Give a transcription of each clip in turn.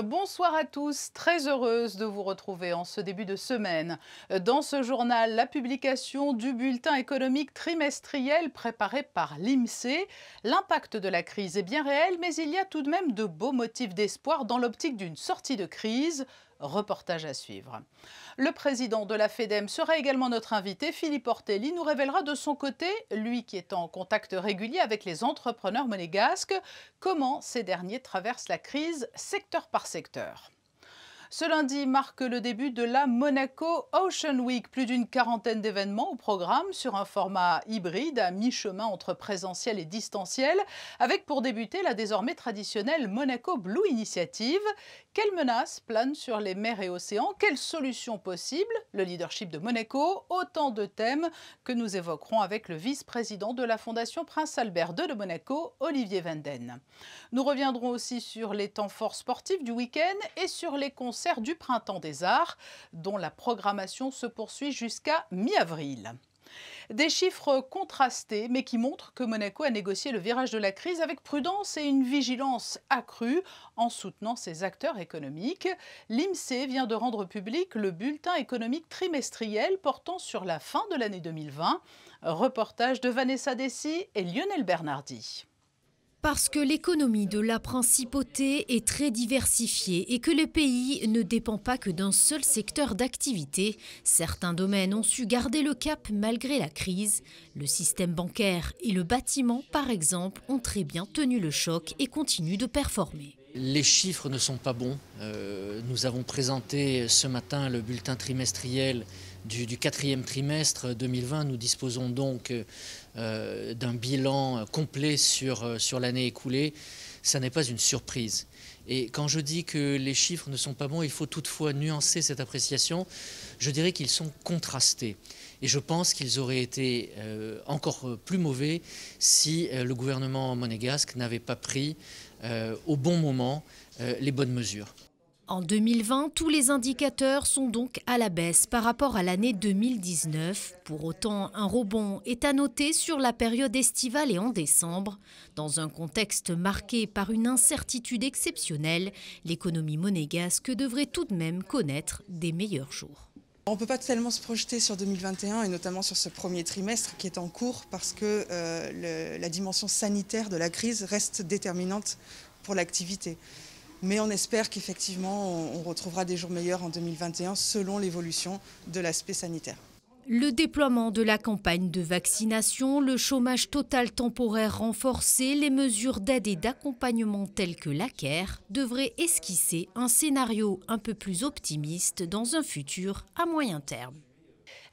Bonsoir à tous, très heureuse de vous retrouver en ce début de semaine. Dans ce journal, la publication du bulletin économique trimestriel préparé par l'INSEE. L'impact de la crise est bien réel, mais il y a tout de même de beaux motifs d'espoir dans l'optique d'une sortie de crise. Reportage à suivre. Le président de la FEDEM sera également notre invité. Philippe Ortelli nous révélera de son côté, lui qui est en contact régulier avec les entrepreneurs monégasques, comment ces derniers traversent la crise secteur par secteur. Ce lundi marque le début de la Monaco Ocean Week. Plus d'une quarantaine d'événements au programme sur un format hybride à mi-chemin entre présentiel et distanciel, avec pour débuter la désormais traditionnelle Monaco Blue Initiative. Quelles menaces planent sur les mers et océans? Quelles solutions possibles? Le leadership de Monaco, autant de thèmes que nous évoquerons avec le vice-président de la Fondation Prince Albert II de Monaco, Olivier Vanden. Nous reviendrons aussi sur les temps forts sportifs du week-end et sur les concerts du Printemps des Arts, dont la programmation se poursuit jusqu'à mi-avril. Des chiffres contrastés, mais qui montrent que Monaco a négocié le virage de la crise avec prudence et une vigilance accrue en soutenant ses acteurs économiques. L'INSEE vient de rendre public le bulletin économique trimestriel portant sur la fin de l'année 2020. Reportage de Vanessa Dessy et Lionel Bernardi. Parce que l'économie de la principauté est très diversifiée et que le pays ne dépend pas que d'un seul secteur d'activité, certains domaines ont su garder le cap malgré la crise. Le système bancaire et le bâtiment, par exemple, ont très bien tenu le choc et continuent de performer. Les chiffres ne sont pas bons. Nous avons présenté ce matin le bulletin trimestriel du quatrième trimestre 2020. Nous disposons donc d'un bilan complet sur l'année écoulée. Ça n'est pas une surprise. Et quand je dis que les chiffres ne sont pas bons, il faut toutefois nuancer cette appréciation. Je dirais qu'ils sont contrastés. Et je pense qu'ils auraient été encore plus mauvais si le gouvernement monégasque n'avait pas pris au bon moment les bonnes mesures. En 2020, tous les indicateurs sont donc à la baisse par rapport à l'année 2019. Pour autant, un rebond est à noter sur la période estivale et en décembre. Dans un contexte marqué par une incertitude exceptionnelle, l'économie monégasque devrait tout de même connaître des meilleurs jours. On ne peut pas tellement se projeter sur 2021 et notamment sur ce premier trimestre qui est en cours parce que la dimension sanitaire de la crise reste déterminante pour l'activité. Mais on espère qu'effectivement on retrouvera des jours meilleurs en 2021 selon l'évolution de l'aspect sanitaire. Le déploiement de la campagne de vaccination, le chômage total temporaire renforcé, les mesures d'aide et d'accompagnement telles que la CARE devraient esquisser un scénario un peu plus optimiste dans un futur à moyen terme.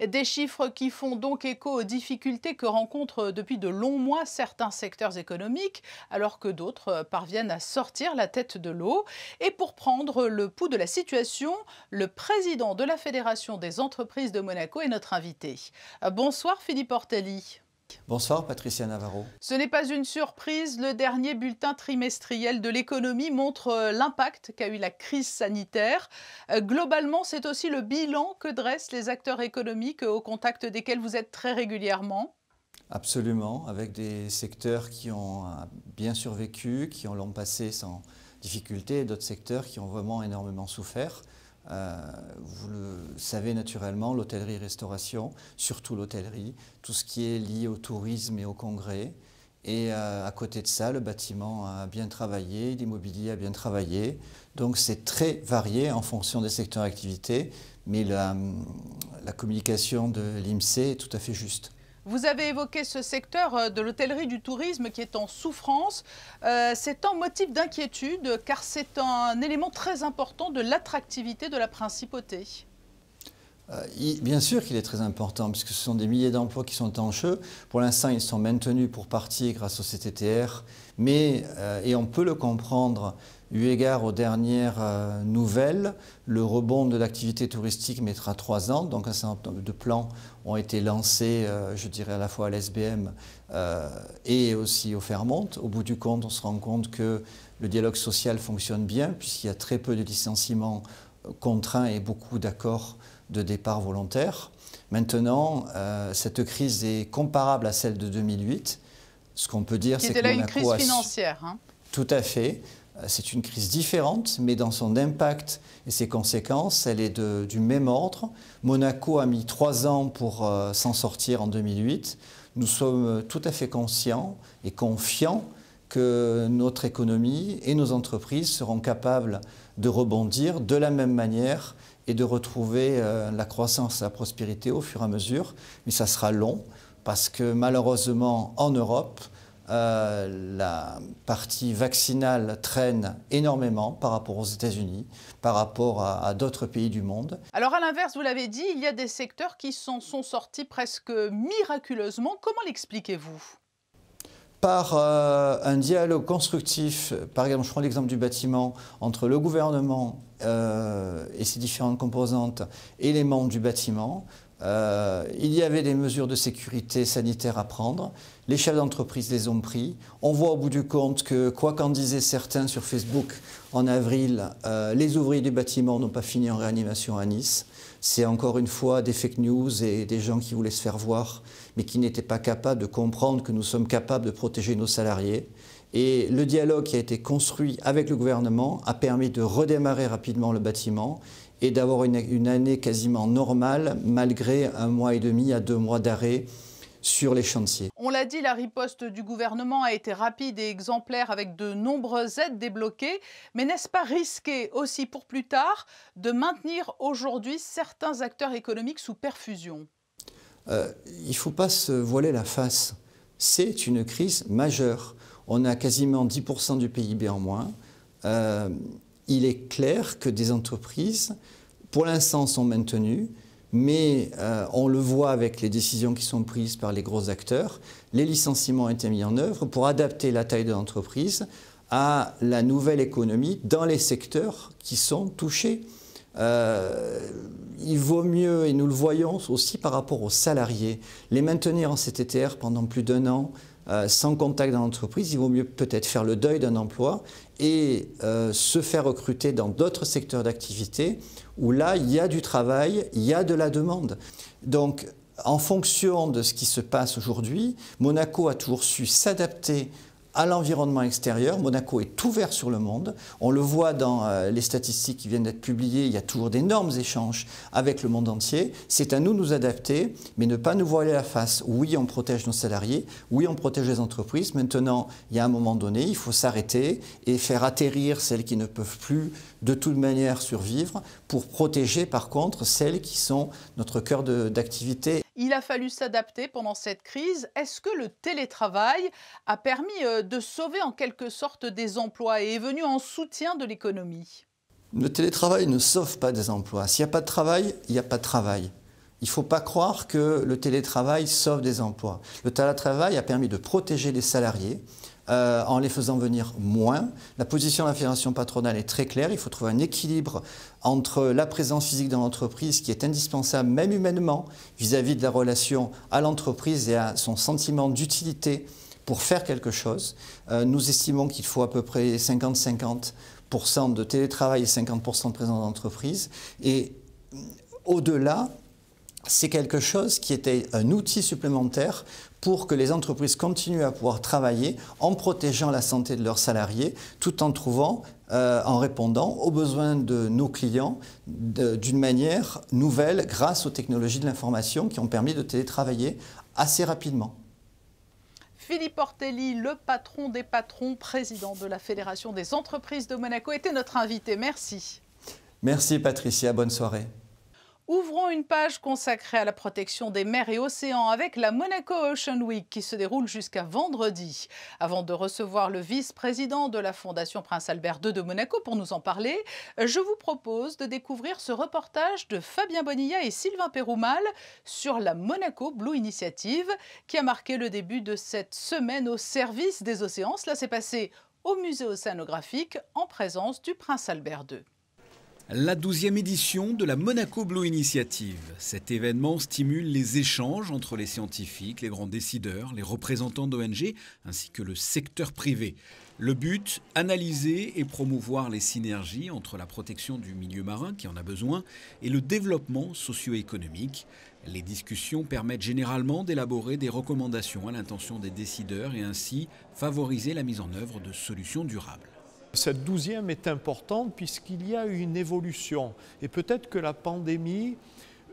Des chiffres qui font donc écho aux difficultés que rencontrent depuis de longs mois certains secteurs économiques, alors que d'autres parviennent à sortir la tête de l'eau. Et pour prendre le pouls de la situation, le président de la Fédération des entreprises de Monaco est notre invité. Bonsoir Philippe Ortelli. Bonsoir Patricia Navarro. Ce n'est pas une surprise, le dernier bulletin trimestriel de l'économie montre l'impact qu'a eu la crise sanitaire. Globalement, c'est aussi le bilan que dressent les acteurs économiques au contact desquels vous êtes très régulièrement. Absolument, avec des secteurs qui ont bien survécu, qui l'ont passé sans difficulté, et d'autres secteurs qui ont vraiment énormément souffert. Vous le savez naturellement, l'hôtellerie-restauration, surtout l'hôtellerie, tout ce qui est lié au tourisme et au congrès. Et à côté de ça, le bâtiment a bien travaillé, l'immobilier a bien travaillé. Donc c'est très varié en fonction des secteurs d'activité, mais la communication de l'INSEE est tout à fait juste. Vous avez évoqué ce secteur de l'hôtellerie du tourisme qui est en souffrance. C'est un motif d'inquiétude car c'est un élément très important de l'attractivité de la principauté. Bien sûr qu'il est très important puisque ce sont des milliers d'emplois qui sont en jeu. Pour l'instant, ils sont maintenus pour partie grâce au CTTR, mais, et on peut le comprendre, eu égard aux dernières nouvelles, le rebond de l'activité touristique mettra 3 ans, donc un certain nombre de plans ont été lancés, je dirais à la fois à l'SBM et aussi au Fairmont. Au bout du compte, on se rend compte que le dialogue social fonctionne bien puisqu'il y a très peu de licenciements contraints et beaucoup d'accords de départ volontaires. Maintenant, cette crise est comparable à celle de 2008. Ce qu'on peut dire, c'est que Monaco... C'était là une crise financière. Hein. Tout à fait. C'est une crise différente, mais dans son impact et ses conséquences, elle est du même ordre. Monaco a mis 3 ans pour s'en sortir en 2008. Nous sommes tout à fait conscients et confiants que notre économie et nos entreprises seront capables de rebondir de la même manière et de retrouver la croissance et la prospérité au fur et à mesure. Mais ça sera long parce que malheureusement en Europe, la partie vaccinale traîne énormément par rapport aux États-Unis, par rapport à d'autres pays du monde. Alors à l'inverse, vous l'avez dit, il y a des secteurs qui s'en sont sortis presque miraculeusement. Comment l'expliquez-vous ? Par un dialogue constructif, par exemple, je prends l'exemple du bâtiment, entre le gouvernement et ses différentes composantes et les membres du bâtiment. Il y avait des mesures de sécurité sanitaire à prendre. Les chefs d'entreprise les ont pris. On voit au bout du compte que, quoi qu'en disaient certains sur Facebook en avril, les ouvriers du bâtiment n'ont pas fini en réanimation à Nice. C'est encore une fois des fake news et des gens qui voulaient se faire voir, mais qui n'étaient pas capables de comprendre que nous sommes capables de protéger nos salariés. Et le dialogue qui a été construit avec le gouvernement a permis de redémarrer rapidement le bâtiment et d'avoir une année quasiment normale, malgré 1 mois et demi à 2 mois d'arrêt sur les chantiers. On l'a dit, la riposte du gouvernement a été rapide et exemplaire avec de nombreuses aides débloquées. Mais n'est-ce pas risqué aussi pour plus tard de maintenir aujourd'hui certains acteurs économiques sous perfusion ? Il ne faut pas se voiler la face. C'est une crise majeure. On a quasiment 10% du PIB en moins. Il est clair que des entreprises, pour l'instant, sont maintenues. Mais on le voit avec les décisions qui sont prises par les gros acteurs. Les licenciements ont été mis en œuvre pour adapter la taille de l'entreprise à la nouvelle économie dans les secteurs qui sont touchés. Il vaut mieux, et nous le voyons aussi par rapport aux salariés, les maintenir en CTTR pendant plus d'1 an, sans contact dans l'entreprise. Il vaut mieux peut-être faire le deuil d'un emploi et se faire recruter dans d'autres secteurs d'activité où là, il y a du travail, il y a de la demande. Donc, en fonction de ce qui se passe aujourd'hui, Monaco a toujours su s'adapter à l'environnement extérieur. Monaco est ouvert sur le monde. On le voit dans les statistiques qui viennent d'être publiées. Il y a toujours d'énormes échanges avec le monde entier. C'est à nous de nous adapter, mais ne pas nous voiler la face. Oui, on protège nos salariés. Oui, on protège les entreprises. Maintenant, il y a un moment donné, il faut s'arrêter et faire atterrir celles qui ne peuvent plus de toute manière survivre pour protéger par contre celles qui sont notre cœur d'activité. Il a fallu s'adapter pendant cette crise. Est-ce que le télétravail a permis de sauver en quelque sorte des emplois et est venu en soutien de l'économie ? Le télétravail ne sauve pas des emplois. S'il n'y a pas de travail, il n'y a pas de travail. Il ne faut pas croire que le télétravail sauve des emplois. Le télétravail a permis de protéger les salariés en les faisant venir moins. La position de la fédération patronale est très claire. Il faut trouver un équilibre entre la présence physique dans l'entreprise qui est indispensable, même humainement, vis-à-vis de la relation à l'entreprise et à son sentiment d'utilité pour faire quelque chose. Nous estimons qu'il faut à peu près 50-50% de télétravail et 50% de présence dans l'entreprise. Et au-delà, c'est quelque chose qui était un outil supplémentaire pour que les entreprises continuent à pouvoir travailler en protégeant la santé de leurs salariés, tout en trouvant, en répondant aux besoins de nos clients d'une manière nouvelle grâce aux technologies de l'information qui ont permis de télétravailler assez rapidement. Philippe Ortelli, le patron des patrons, président de la Fédération des entreprises de Monaco, était notre invité. Merci. Merci Patricia, bonne soirée. Ouvrons une page consacrée à la protection des mers et océans avec la Monaco Ocean Week qui se déroule jusqu'à vendredi. Avant de recevoir le vice-président de la Fondation Prince Albert II de Monaco pour nous en parler, je vous propose de découvrir ce reportage de Fabien Bonilla et Sylvain Péroumal sur la Monaco Blue Initiative qui a marqué le début de cette semaine au service des océans. Cela s'est passé au musée océanographique en présence du Prince Albert II. La 12e édition de la Monaco Blue Initiative. Cet événement stimule les échanges entre les scientifiques, les grands décideurs, les représentants d'ONG ainsi que le secteur privé. Le but, analyser et promouvoir les synergies entre la protection du milieu marin qui en a besoin et le développement socio-économique. Les discussions permettent généralement d'élaborer des recommandations à l'intention des décideurs et ainsi favoriser la mise en œuvre de solutions durables. Cette 12e est importante puisqu'il y a une évolution. Et peut-être que la pandémie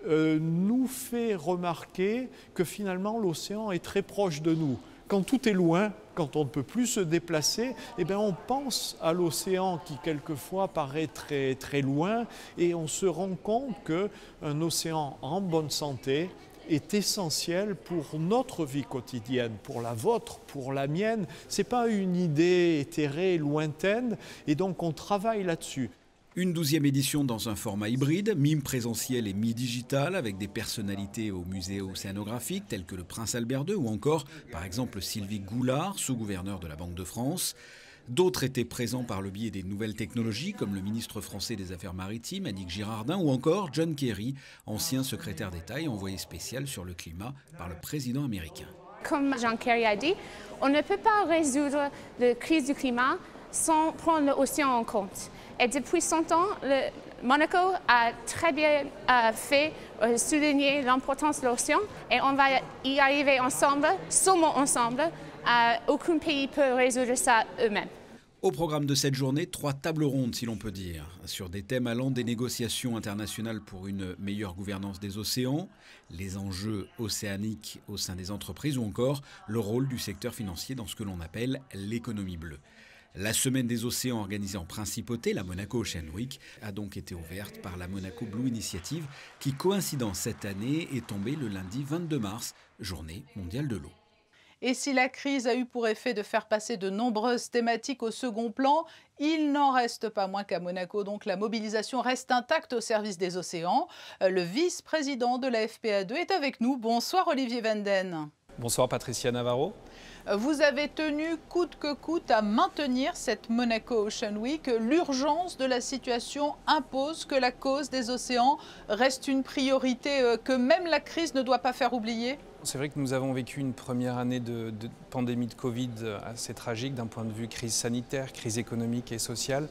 nous fait remarquer que finalement l'océan est très proche de nous. Quand tout est loin, quand on ne peut plus se déplacer, eh bien on pense à l'océan qui quelquefois paraît très, très loin et on se rend compte qu'un océan en bonne santé est essentiel pour notre vie quotidienne, pour la vôtre, pour la mienne. Ce n'est pas une idée éthérée, lointaine, et donc on travaille là-dessus. Une 12e édition dans un format hybride, mi-présentiel et mi-digital, avec des personnalités au musée océanographique tels que le Prince Albert II ou encore, par exemple, Sylvie Goulard, sous-gouverneur de la Banque de France. D'autres étaient présents par le biais des nouvelles technologies, comme le ministre français des Affaires maritimes, Annick Girardin, ou encore John Kerry, ancien secrétaire d'État et envoyé spécial sur le climat par le président américain. Comme John Kerry a dit, on ne peut pas résoudre la crise du climat sans prendre l'océan en compte. Et depuis 100 ans, Monaco a très bien fait souligner l'importance de l'océan et on va y arriver ensemble, seulement ensemble. Aucun pays ne peut résoudre ça eux-mêmes. Au programme de cette journée, 3 tables rondes, si l'on peut dire, sur des thèmes allant des négociations internationales pour une meilleure gouvernance des océans, les enjeux océaniques au sein des entreprises ou encore le rôle du secteur financier dans ce que l'on appelle l'économie bleue. La semaine des océans organisée en principauté, la Monaco Ocean Week, a donc été ouverte par la Monaco Blue Initiative qui, coïncidant cette année, est tombée le lundi 22 mars, journée mondiale de l'eau. Et si la crise a eu pour effet de faire passer de nombreuses thématiques au second plan, il n'en reste pas moins qu'à Monaco, donc la mobilisation reste intacte au service des océans. Le vice-président de la FPA2 est avec nous. Bonsoir Olivier Vanden. Bonsoir Patricia Navarro. Vous avez tenu coûte que coûte à maintenir cette Monaco Ocean Week. L'urgence de la situation impose que la cause des océans reste une priorité que même la crise ne doit pas faire oublier. C'est vrai que nous avons vécu une première année de pandémie de Covid assez tragique d'un point de vue crise sanitaire, crise économique et sociale.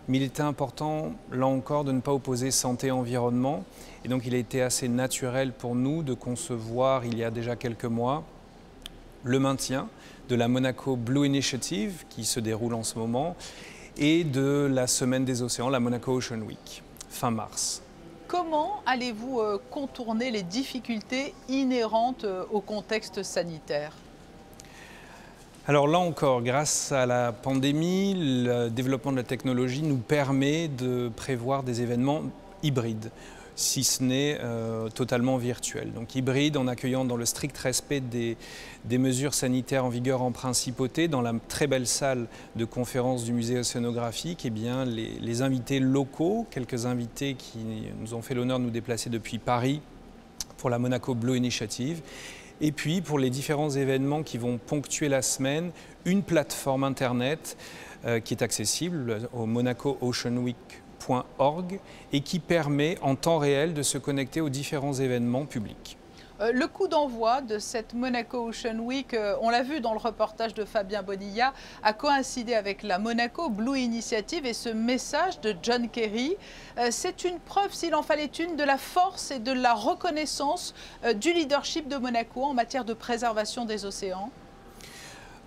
Mais il était important, là encore, de ne pas opposer santé et environnement. Et donc il a été assez naturel pour nous de concevoir, il y a déjà quelques mois, le maintien de la Monaco Blue Initiative qui se déroule en ce moment et de la Semaine des océans, la Monaco Ocean Week, fin mars. Comment allez-vous contourner les difficultés inhérentes au contexte sanitaire ? Alors là encore, grâce à la pandémie, le développement de la technologie nous permet de prévoir des événements hybrides, si ce n'est totalement virtuel. Donc hybride en accueillant dans le strict respect des mesures sanitaires en vigueur en principauté, dans la très belle salle de conférence du musée océanographique, eh bien, les invités locaux, quelques invités qui nous ont fait l'honneur de nous déplacer depuis Paris pour la Monaco Blue Initiative, et puis pour les différents événements qui vont ponctuer la semaine, une plateforme internet qui est accessible au monacooceanweek.org et qui permet en temps réel de se connecter aux différents événements publics. Le coup d'envoi de cette Monaco Ocean Week, on l'a vu dans le reportage de Fabien Bonilla, a coïncidé avec la Monaco Blue Initiative et ce message de John Kerry. C'est une preuve, s'il en fallait une, de la force et de la reconnaissance du leadership de Monaco en matière de préservation des océans.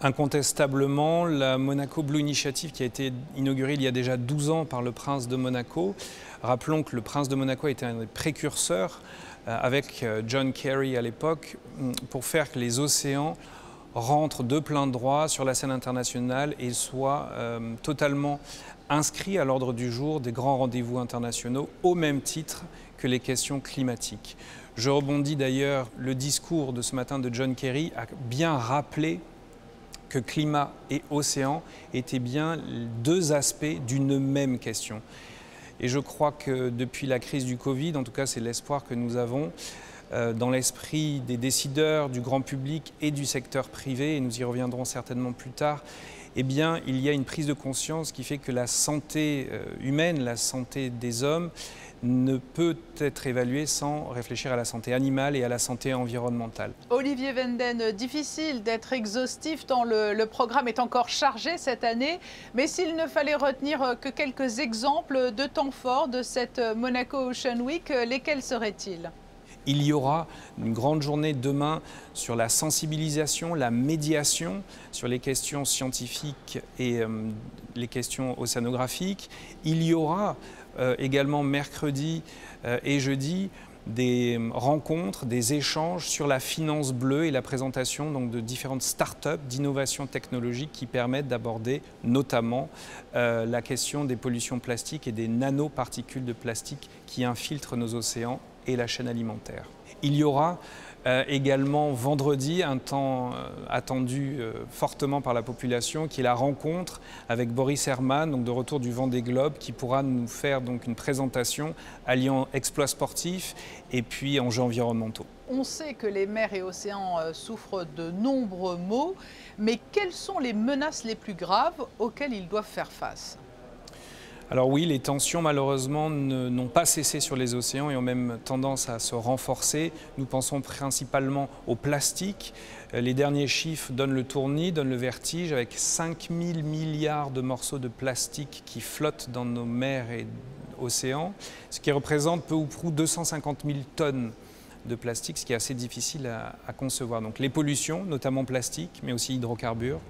Incontestablement, la Monaco Blue Initiative qui a été inaugurée il y a déjà 12 ans par le prince de Monaco. Rappelons que le prince de Monaco a été un des précurseurs avec John Kerry à l'époque pour faire que les océans rentrent de plein droit sur la scène internationale et soient totalement inscrits à l'ordre du jour des grands rendez-vous internationaux au même titre que les questions climatiques. Je rebondis d'ailleurs, le discours de ce matin de John Kerry a bien rappelé que climat et océan étaient bien deux aspects d'une même question. Et je crois que depuis la crise du Covid, en tout cas c'est l'espoir que nous avons dans l'esprit des décideurs, du grand public et du secteur privé, et nous y reviendrons certainement plus tard, eh bien il y a une prise de conscience qui fait que la santé humaine, la santé des hommes, ne peut être évaluée sans réfléchir à la santé animale et à la santé environnementale. Olivier Vanden, difficile d'être exhaustif tant le programme est encore chargé cette année, mais s'il ne fallait retenir que quelques exemples de temps forts de cette Monaco Ocean Week, lesquels seraient-ils ? Il y aura une grande journée demain sur la sensibilisation, la médiation, sur les questions scientifiques et les questions océanographiques. Il y aura également mercredi et jeudi des rencontres, des échanges sur la finance bleue et la présentation donc, de différentes start-up d'innovation technologique qui permettent d'aborder notamment la question des pollutions plastiques et des nanoparticules de plastique qui infiltrent nos océans et la chaîne alimentaire. Il y aura également vendredi un temps attendu fortement par la population qui est la rencontre avec Boris Herman, donc de retour du Vendée Globe, qui pourra nous faire donc une présentation alliant exploits sportifs et puis enjeux environnementaux. On sait que les mers et océans souffrent de nombreux maux, mais quelles sont les menaces les plus graves auxquelles ils doivent faire face ? Alors oui, les tensions malheureusement n'ont pas cessé sur les océans et ont même tendance à se renforcer. Nous pensons principalement au plastique. Les derniers chiffres donnent le tournis, donnent le vertige, avec 5 000 milliards de morceaux de plastique qui flottent dans nos mers et océans, ce qui représente peu ou prou 250 000 tonnes de plastique, ce qui est assez difficile à concevoir. Donc les pollutions, notamment plastique, mais aussi hydrocarbures.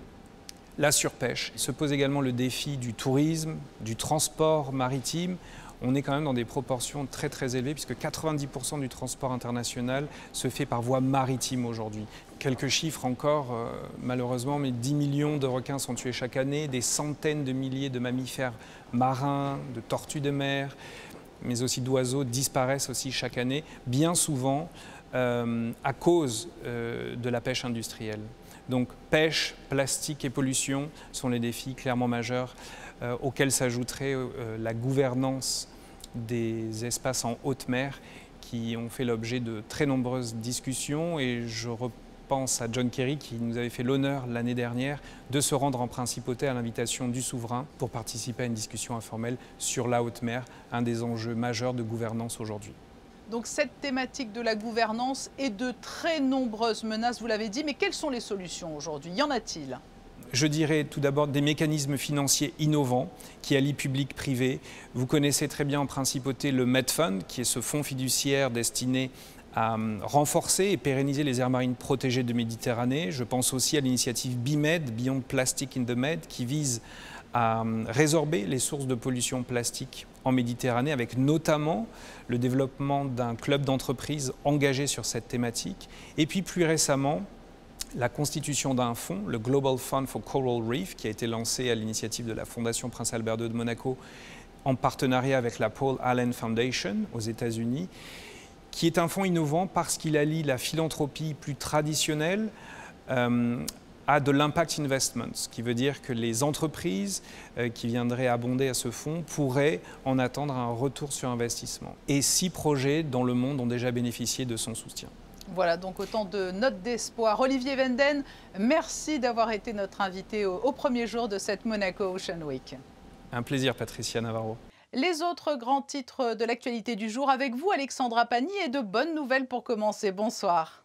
La surpêche. Se pose également le défi du tourisme, du transport maritime. On est quand même dans des proportions très très élevées puisque 90% du transport international se fait par voie maritime aujourd'hui. Quelques chiffres encore, malheureusement, mais 10 millions de requins sont tués chaque année, des centaines de milliers de mammifères marins, de tortues de mer, mais aussi d'oiseaux disparaissent aussi chaque année, bien souvent à cause de la pêche industrielle. Donc pêche, plastique et pollution sont les défis clairement majeurs auxquels s'ajouterait la gouvernance des espaces en haute mer qui ont fait l'objet de très nombreuses discussions et je repense à John Kerry qui nous avait fait l'honneur l'année dernière de se rendre en principauté à l'invitation du souverain pour participer à une discussion informelle sur la haute mer, un des enjeux majeurs de gouvernance aujourd'hui. Donc cette thématique de la gouvernance et de très nombreuses menaces, vous l'avez dit, mais quelles sont les solutions aujourd'hui? Y en a-t-il? Je dirais tout d'abord des mécanismes financiers innovants qui allient public-privé. Vous connaissez très bien en principauté le Medfund, qui est ce fonds fiduciaire destiné à renforcer et pérenniser les aires marines protégées de Méditerranée. Je pense aussi à l'initiative BIMED, Beyond Plastic in the Med, qui vise à résorber les sources de pollution plastique en Méditerranée, avec notamment le développement d'un club d'entreprises engagé sur cette thématique. Et puis plus récemment, la constitution d'un fonds, le Global Fund for Coral Reef, qui a été lancé à l'initiative de la Fondation Prince Albert II de Monaco en partenariat avec la Paul Allen Foundation aux États-Unis, qui est un fonds innovant parce qu'il allie la philanthropie plus traditionnelle à de l'impact investment, ce qui veut dire que les entreprises qui viendraient abonder à ce fonds pourraient en attendre un retour sur investissement. Et 6 projets dans le monde ont déjà bénéficié de son soutien. Voilà donc autant de notes d'espoir. Olivier Wenden, merci d'avoir été notre invité au premier jour de cette Monaco Ocean Week. Un plaisir, Patricia Navarro. Les autres grands titres de l'actualité du jour avec vous, Alexandra Pagny, et de bonnes nouvelles pour commencer. Bonsoir.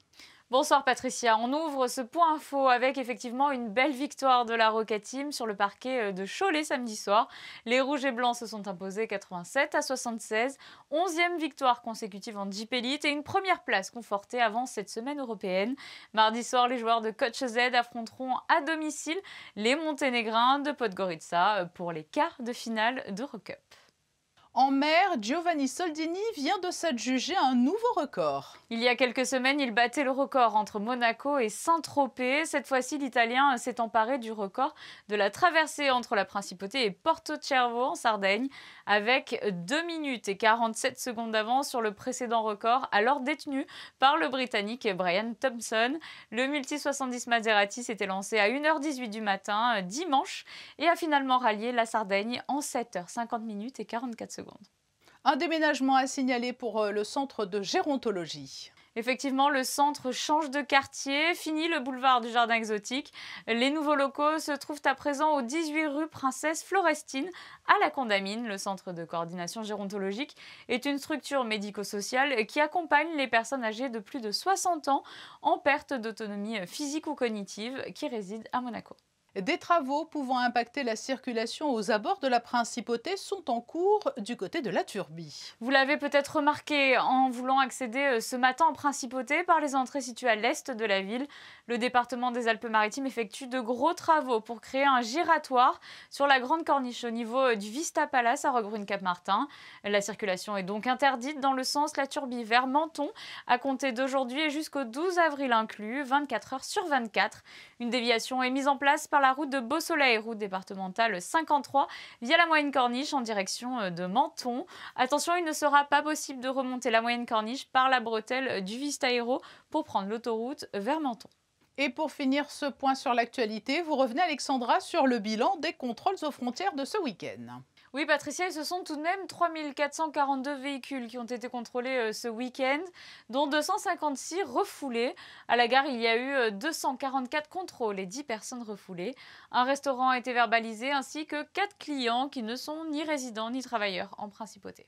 Bonsoir Patricia, on ouvre ce point info avec effectivement une belle victoire de la Rocket Team sur le parquet de Cholet samedi soir. Les Rouges et Blancs se sont imposés 87-76, 11e victoire consécutive en Jeep Elite et une première place confortée avant cette semaine européenne. Mardi soir, les joueurs de Coach Z affronteront à domicile les Monténégrins de Podgorica pour les quarts de finale d'Eurocup. En mer, Giovanni Soldini vient de s'adjuger un nouveau record. Il y a quelques semaines, il battait le record entre Monaco et Saint-Tropez. Cette fois-ci, l'Italien s'est emparé du record de la traversée entre la Principauté et Porto Cervo en Sardaigne, avec 2 minutes et 47 secondes d'avance sur le précédent record, alors détenu par le Britannique Brian Thompson. Le Multi 70 Maserati s'était lancé à 1h18 du matin dimanche et a finalement rallié la Sardaigne en 7h50 et 44 secondes. Un déménagement à signaler pour le centre de gérontologie. Effectivement, le centre change de quartier, fini le boulevard du Jardin Exotique. Les nouveaux locaux se trouvent à présent au 18 rue Princesse Florestine, à la Condamine. Le centre de coordination gérontologique est une structure médico-sociale qui accompagne les personnes âgées de plus de 60 ans en perte d'autonomie physique ou cognitive qui résident à Monaco. Des travaux pouvant impacter la circulation aux abords de la Principauté sont en cours du côté de la Turbie. Vous l'avez peut-être remarqué en voulant accéder ce matin en Principauté par les entrées situées à l'est de la ville. Le département des Alpes-Maritimes effectue de gros travaux pour créer un giratoire sur la Grande Corniche au niveau du Vista Palace à Roquebrune-Cap-Martin. La circulation est donc interdite dans le sens La Turbie vers Menton à compter d'aujourd'hui et jusqu'au 12 avril inclus, 24 heures sur 24. Une déviation est mise en place par la route de Beausoleil, route départementale 53, via la Moyenne Corniche en direction de Menton. Attention, il ne sera pas possible de remonter la Moyenne Corniche par la bretelle du Vista Aero pour prendre l'autoroute vers Menton. Et pour finir ce point sur l'actualité, vous revenez Alexandra sur le bilan des contrôles aux frontières de ce week-end. Oui Patricia, ce sont tout de même 3442 véhicules qui ont été contrôlés ce week-end, dont 256 refoulés. À la gare, il y a eu 244 contrôles et 10 personnes refoulées. Un restaurant a été verbalisé ainsi que 4 clients qui ne sont ni résidents ni travailleurs en Principauté.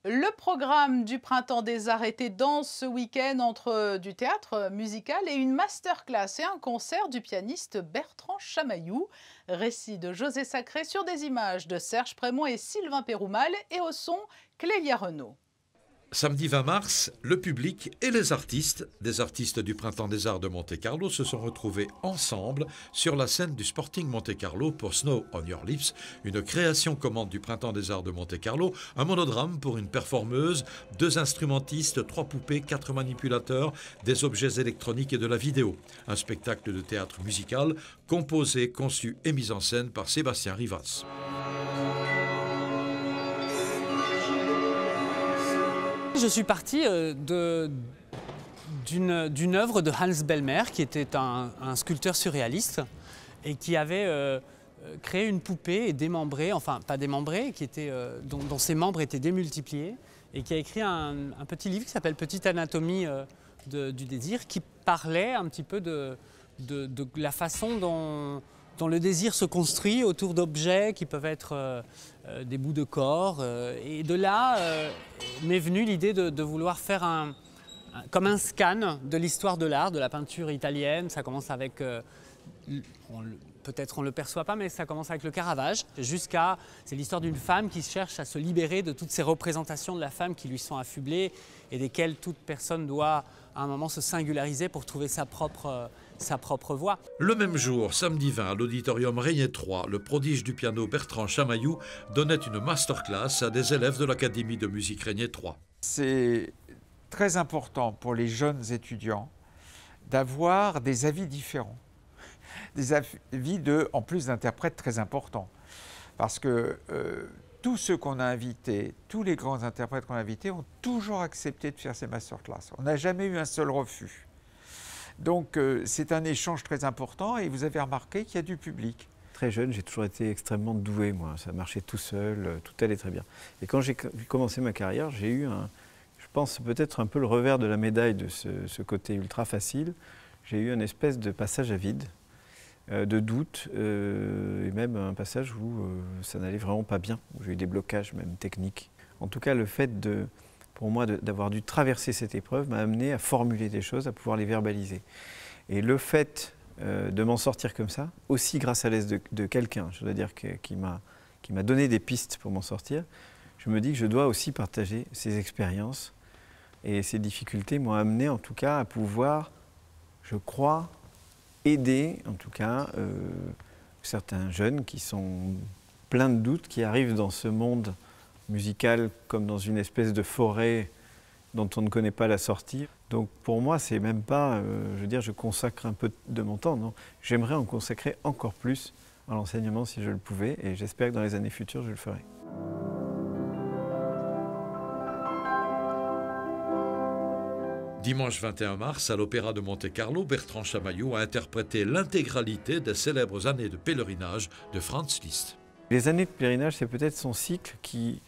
Le programme du Printemps des Arts était dense ce week-end entre du théâtre musical et une masterclass et un concert du pianiste Bertrand Chamaillou. Récit de José Sacré sur des images de Serge Prémont et Sylvain Péroumal et au son Clélia Renaud. Samedi 20 mars, le public et les artistes, des artistes du Printemps des Arts de Monte-Carlo, se sont retrouvés ensemble sur la scène du Sporting Monte-Carlo pour Snow on Your Lips, une création commande du Printemps des Arts de Monte-Carlo, un monodrame pour une performeuse, 2 instrumentistes, 3 poupées, 4 manipulateurs, des objets électroniques et de la vidéo. Un spectacle de théâtre musical composé, conçu et mis en scène par Sébastien Rivas. Je suis parti d'une œuvre de Hans Bellmer, qui était un sculpteur surréaliste et qui avait créé une poupée et démembrée, enfin pas démembrée, dont ses membres étaient démultipliés, et qui a écrit un petit livre qui s'appelle Petite anatomie du désir, qui parlait un petit peu de la façon dont le désir se construit autour d'objets qui peuvent être des bouts de corps. Et de là m'est venue l'idée de vouloir faire comme un scan de l'histoire de l'art, de la peinture italienne. Ça commence avec, peut-être on ne le perçoit pas, mais ça commence avec le Caravage. C'est l'histoire d'une femme qui cherche à se libérer de toutes ces représentations de la femme qui lui sont affublées et desquelles toute personne doit à un moment se singulariser pour trouver sa propre voix. Le même jour, samedi 20, à l'auditorium Régnier 3, le prodige du piano Bertrand Chamaillou donnait une masterclass à des élèves de l'Académie de musique Régnier 3. C'est très important pour les jeunes étudiants d'avoir des avis différents, des avis en plus d'interprètes très importants. Parce que tous ceux qu'on a invités, tous les grands interprètes qu'on a invités ont toujours accepté de faire ces masterclass. On n'a jamais eu un seul refus. Donc c'est un échange très important et vous avez remarqué qu'il y a du public. Très jeune, j'ai toujours été extrêmement doué, moi. Ça marchait tout seul, tout allait très bien. Et quand j'ai commencé ma carrière, j'ai eu je pense peut-être un peu le revers de la médaille de ce côté ultra facile. J'ai eu une espèce de passage à vide, de doute, et même un passage où ça n'allait vraiment pas bien, où j'ai eu des blocages même techniques. En tout cas, le fait pour moi d'avoir dû traverser cette épreuve m'a amené à formuler des choses, à pouvoir les verbaliser. Et le fait de m'en sortir comme ça, aussi grâce à l'aide de quelqu'un, je dois dire, qui m'a donné des pistes pour m'en sortir, je me dis que je dois aussi partager ces expériences et ces difficultés m'ont amené en tout cas à pouvoir, je crois, aider en tout cas certains jeunes qui sont pleins de doutes, qui arrivent dans ce monde musical comme dans une espèce de forêt dont on ne connaît pas la sortie. Donc pour moi, c'est même pas, je veux dire, je consacre un peu de mon temps, non. J'aimerais en consacrer encore plus à l'enseignement si je le pouvais, et j'espère que dans les années futures, je le ferai. Dimanche 21 mars, à l'Opéra de Monte-Carlo, Bertrand Chamaillou a interprété l'intégralité des célèbres années de pèlerinage de Franz Liszt. Les années de pèlerinage, c'est peut-être son cycle qui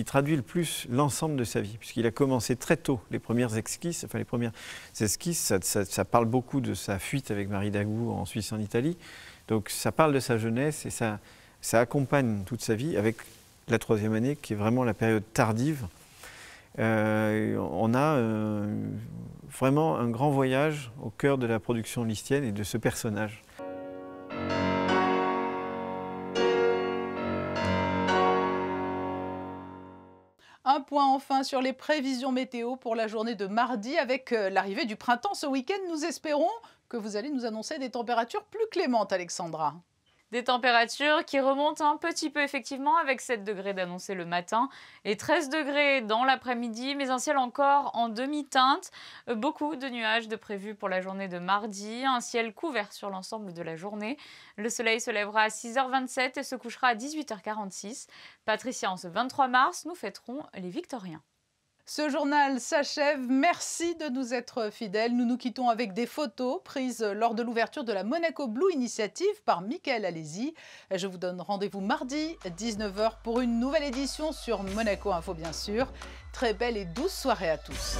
traduit le plus l'ensemble de sa vie, puisqu'il a commencé très tôt, les premières esquisses, enfin les premières esquisses, ça parle beaucoup de sa fuite avec Marie Dagout en Suisse et en Italie, donc ça parle de sa jeunesse et ça accompagne toute sa vie avec la troisième année qui est vraiment la période tardive. On a vraiment un grand voyage au cœur de la production lisztienne et de ce personnage. Un point enfin sur les prévisions météo pour la journée de mardi. Avec l'arrivée du printemps ce week-end, nous espérons que vous allez nous annoncer des températures plus clémentes, Alexandra. Des températures qui remontent un petit peu effectivement, avec 7 degrés d'annoncé le matin et 13 degrés dans l'après-midi, mais un ciel encore en demi-teinte. Beaucoup de nuages de prévus pour la journée de mardi, un ciel couvert sur l'ensemble de la journée. Le soleil se lèvera à 6h27 et se couchera à 18h46. Patricia, en ce 23 mars, nous fêterons les Victoriens. Ce journal s'achève. Merci de nous être fidèles. Nous nous quittons avec des photos prises lors de l'ouverture de la Monaco Blue Initiative par Mickaël Alési. Je vous donne rendez-vous mardi à 19h pour une nouvelle édition sur Monaco Info, bien sûr. Très belle et douce soirée à tous.